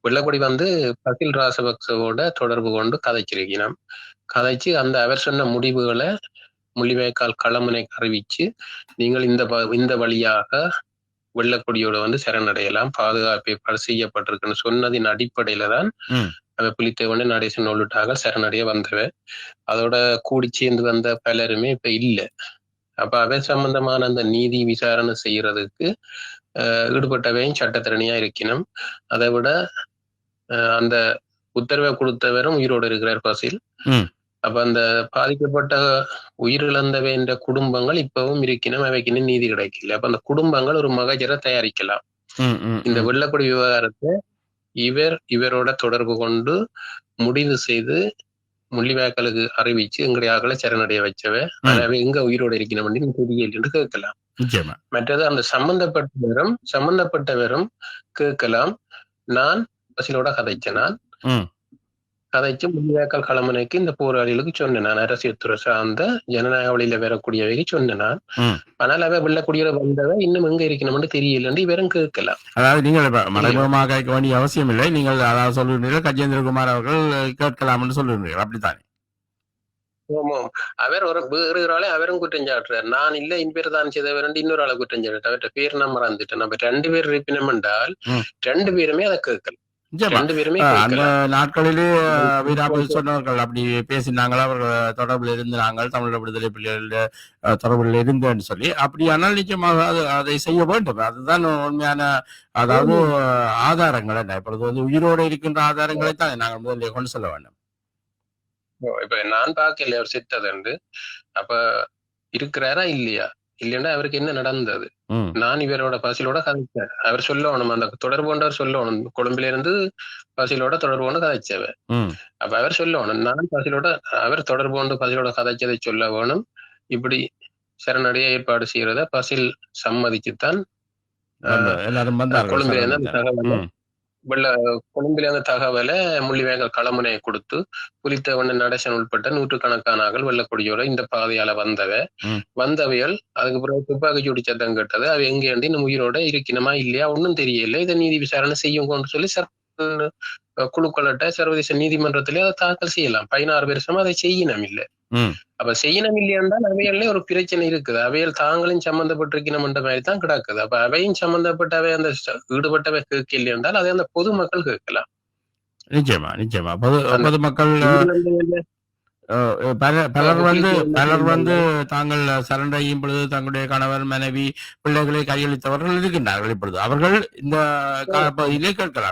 வெள்ளக்கொடி வந்து பசில் ராசபக்சவோட தொடர்பு கொண்டு கதைச்சிருக்கணும். கதைச்சு அந்த அவர் சொன்ன முடிவுகளை முள்ளிவாய்க்கால் களமுனை அறிவிச்சு, நீங்கள் இந்த வழியாக வெள்ளக்கொடியோட வந்து சரணடையலாம், பாதுகாப்பு ஏற்பாடு செய்யப்பட்டிருக்குன்னு சொன்னதின் அடிப்படையில தான் புலித்தேவனை நடேசன் உள்ளிட்டாக சரணடைய வந்தவ. அதோட கூடி சேர்ந்து வந்த பலருமே இப்ப இல்ல. அப்ப அவை சம்பந்தமான அந்த நீதி விசாரணை செய்யறதுக்கு ஈடுபட்டவையும் சட்டத்திறனியா இருக்கணும். அதை விட அந்த உத்தரவை கொடுத்தவரும் உயிரோடு இருக்கிறார் பசில். அப்ப அந்த பாதிக்கப்பட்ட உயிரிழந்தவை என்ற குடும்பங்கள் இப்பவும் இருக்கணும், அவைக்கு நீதி கிடைக்கல. அப்ப அந்த குடும்பங்கள் ஒரு மகஜரை தயாரிக்கலாம். இந்த வெள்ளக்கொடி விவகாரத்தை இவரோட தொடர்பு கொண்டு முடிவு செய்து முள்ளிவாய்க்காலுக்கு அறிவிச்சு எங்களுடைய ஆக்களை சரணடைய வச்சவ, அவை எங்க உயிரோட இருக்கணும் தெரியல என்று கேட்கலாம். மற்றது அந்த சம்பந்தப்பட்டவரும் கேட்கலாம். நான் பசிலோட கதைச்சேன், கதைச்சு முள்ளிவாய்க்கால் களமுனைக்கு இந்த போராளிகளுக்கு சொன்னேன், நான் அரசியல் துறை சார்ந்த ஜனநாயக வழியில வரக்கூடியவைக்கு சொன்னேன். ஆனால் அவ வெள்ளக்கூடியில வந்தவ இன்னும் எங்க இருக்கணும்னு தெரியலன்னு இவரும் கேட்கலாம். அதாவது நீங்கள் மறைமுகமாக கேட்க வேண்டிய அவசியம் இல்லை, நீங்கள் அதாவது சொல்லுகிறீர்கள் கஜேந்திரகுமார் அவர்கள் கேட்கலாம் என்று சொல்லுகிறீர்கள், அப்படித்தானே? ஆமாம், அவர் ஒரு வேறு ஆளே அவரும் குற்றம் சாட்டுறாரு. நான் இல்ல இன்பேர் தான் செய்தவர் இன்னொரு ஆளை குற்றம் சாட்டு, அவர்கிட்ட பேர் நான் மறந்துட்டேன். நம்ம 2 பேர் இருப்பினம் என்றால் 2 பேருமே அதை கேட்கலாம். அந்த நாட்களிலே வீராபதி சொன்னவர்கள் அப்படி பேசினாங்களா, அவர்கள் தொடர்பில் இருந்து நாங்கள் தமிழக விடுதலை புலிகளுடைய தொடர்பில் இருந்தேன்னு சொல்லி, அப்படியானால் நிச்சயமாக அதை செய்ய வேண்டும். அதுதான் உண்மையான, அதாவது ஆதாரங்கள் என்ன, இப்பொழுது வந்து உயிரோடு இருக்கின்ற ஆதாரங்களை தான் நாங்கள் முதலில் கொண்டு செல்ல வேண்டும். இப்ப நான் பார்க்கல அவர் செத்தது, அப்ப இருக்கிறாரா இல்லையா, இல்லைன்னா அவருக்கு என்ன நடந்தது, நான் இவரோட பசிலோட கதைச்சேன். அவர் சொல்லணும், அந்த தொடர்பு கொண்டவர் சொல்லணும், கொழும்புல இருந்து பசிலோட தொடர்பு கொண்டு கதைச்சவ. அப்ப அவர் சொல்லணும், நான் பசிலோட அவர் தொடர்பு கொண்டு பசிலோட கதைச்சதை சொல்ல வேணும். இப்படி சரணடைய ஏற்பாடு செய்யறத பசில் சம்மதிச்சுத்தான் கொழும்புல இருந்து தகவல் கொழும்பில அந்த தகவலை முள்ளிவாய்க்கால் களமுனையை கொடுத்து புலித்தேவன் நடேசன் உட்பட்ட 100கணக்கான ஆக்கள் வெள்ளக்கொடியோட இந்த பாதையால வந்தவைகள் அதுக்கு பிறகு துப்பாக்கி சூடி சத்தம் கேட்டது. அவ எங்கேண்டி இன்னும் உயிரோட இருக்கணுமா இல்லையா ஒன்னும் தெரியல, இதை நீதி விசாரணை செய்யும் கொண்டு சொல்லி குழுக்களிட்ட சர்வதேச நீதிமன்றத்திலே அதை தாக்கல் செய்யலாம். 16 வருஷமா அதை செய்யணும் இல்லை. அப்ப செய்யணும் இல்லையாண்டால் அவைகள்ல ஒரு பிரச்சனை இருக்குது. அவைகள் தாங்களும் சம்பந்தப்பட்டிருக்கணும்ன்ற மாதிரி தான் கிடக்குது. அப்ப அவையும் சம்பந்தப்பட்டவை அந்த ஈடுபட்டவை கேட்க இல்லையாண்டால் அதை அந்த பொதுமக்கள் கேட்கலாம். நிச்சயமா பொதுமக்கள் பலர் வந்து தாங்கள் சரண்டையும் பொழுது தங்களுடைய கணவர் மனைவி பிள்ளைகளை கையளித்தவர்கள் இருக்கின்றார்கள். இப்பொழுது அவர்கள் இந்த கேட்கலாம்.